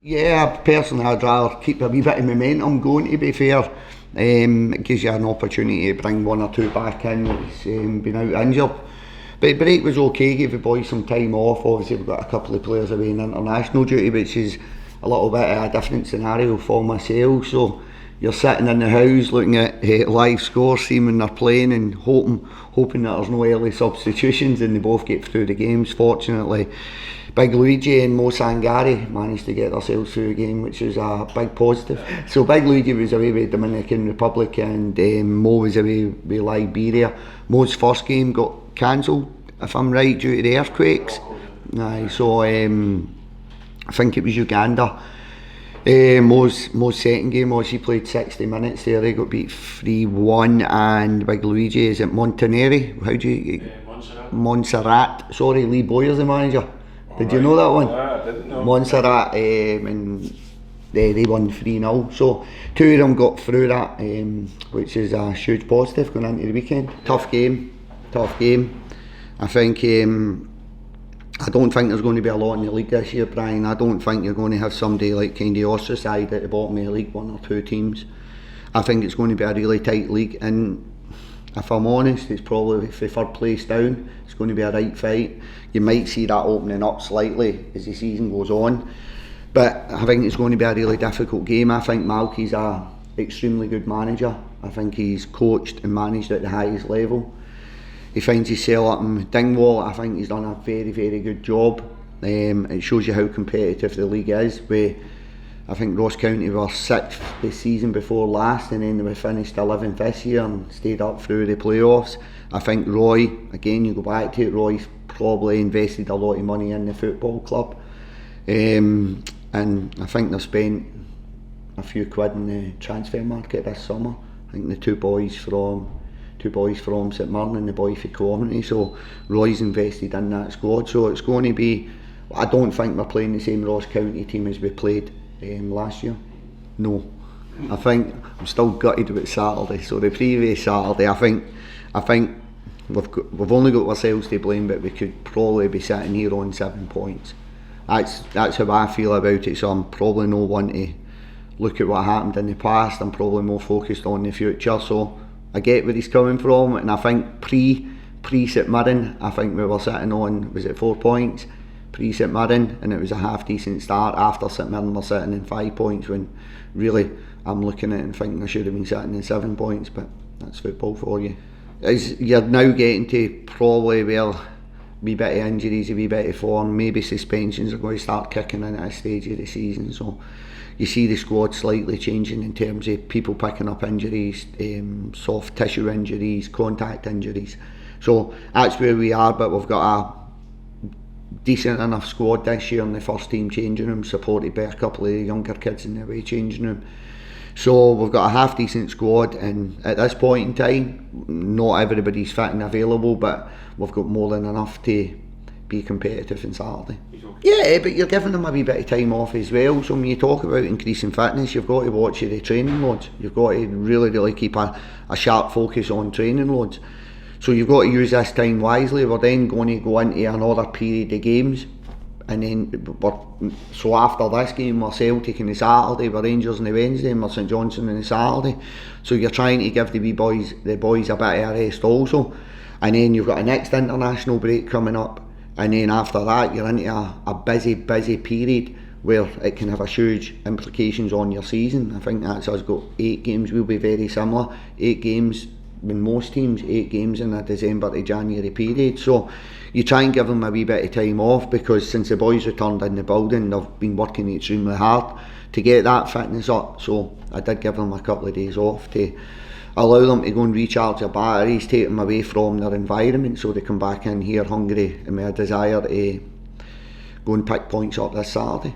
Yeah, personally I'd rather keep a wee bit of momentum going, to be fair. It gives you an opportunity to bring one or two back in that's been out injured. But break was okay, gave the boys some time off. Obviously we've got a couple of players away in international duty, which is a little bit of a different scenario for myself. So you're sitting in the house looking at live scores, seeing when they're playing and hoping that there's no early substitutions and they both get through the games. Fortunately, Big Luigi and Mo Sangari managed to get themselves through the game, which is a big positive. So Big Luigi was away with Dominican Republic and Mo was away with Liberia. Mo's first game got cancelled, if I'm right, due to the earthquakes. Aye, so I think it was Uganda. Mo's second game was he played 60 minutes there. They got beat 3-1, and Big Luigi is at Montanari. How do you? Montserrat. Sorry, Lee Boyer's the manager. Did you know that one? I didn't know. Montserrat, and they won 3-0. So two of them got through that, which is a huge positive going into the weekend. Tough game. I think I don't think there's going to be a lot in the league this year, Brian. I don't think you're going to have somebody like kind of ostracised at the bottom of the league, one or two teams. I think it's going to be a really tight league, and if I'm honest, it's probably for third place down. It's going to be a right fight. You might see that opening up slightly as the season goes on, but I think it's going to be a really difficult game. I think Malky's a extremely good manager. I think he's coached and managed at the highest level. He finds himself up in Dingwall. I think he's done a very, very good job. It shows you how competitive the league is. I think Ross County were 6th the season before last, and then they finished 11th this year and stayed up through the playoffs. I think Roy, again, you go back to it, Roy's probably invested a lot of money in the football club, and I think they've spent a few quid in the transfer market this summer. I think the two boys from St Mirren and the boy for Coventry, so Roy's invested in that squad. So it's going to be, I don't think we're playing the same Ross County team as we played last year. No, I think I'm still gutted about Saturday. So the previous Saturday, I think we've only got ourselves to blame, but we could probably be sitting here on 7 points. That's how I feel about it. So I'm probably no one to look at what happened in the past. I'm probably more focused on the future. So I get where he's coming from, and I think pre St Mirren, I think we were sitting on, was it 4 points? Pre St Mirren, and it was a half decent start. After St Mirren we're sitting in 5 points, when really I'm looking at it and thinking I should have been sitting in 7 points, but that's football for you. You're now getting to probably where a wee bit of injuries, a wee bit of form, maybe suspensions are going to start kicking in at a stage of the season. So you see the squad slightly changing in terms of people picking up injuries, soft tissue injuries, contact injuries. So that's where we are, but we've got a decent enough squad this year in the first team changing room, supported by a couple of younger kids in the away changing room. So we've got a half decent squad, and at this point in time, not everybody's fit and available, but we've got more than enough to be competitive on Saturday. Yeah, but you're giving them a wee bit of time off as well. So when you talk about increasing fitness, you've got to watch the training loads. You've got to really keep a sharp focus on training loads. So you've got to use this time wisely. We're then going to go into another period of games, and then so after this game we're Celtic on the Saturday, we're Rangers on the Wednesday, and we're St Johnstone on the Saturday. So you're trying to give the boys a bit of a rest also, and then you've got a next international break coming up, and then after that you're into a busy period where it can have a huge implications on your season. I think that's us got 8 games. We'll be very similar, 8 games. When most teams, 8 games in a December to January period. So you try and give them a wee bit of time off, because since the boys returned in the building, they've been working extremely hard to get that fitness up. So I did give them a couple of days off to allow them to go and recharge their batteries, take them away from their environment, so they come back in here hungry and with a desire to go and pick points up this Saturday.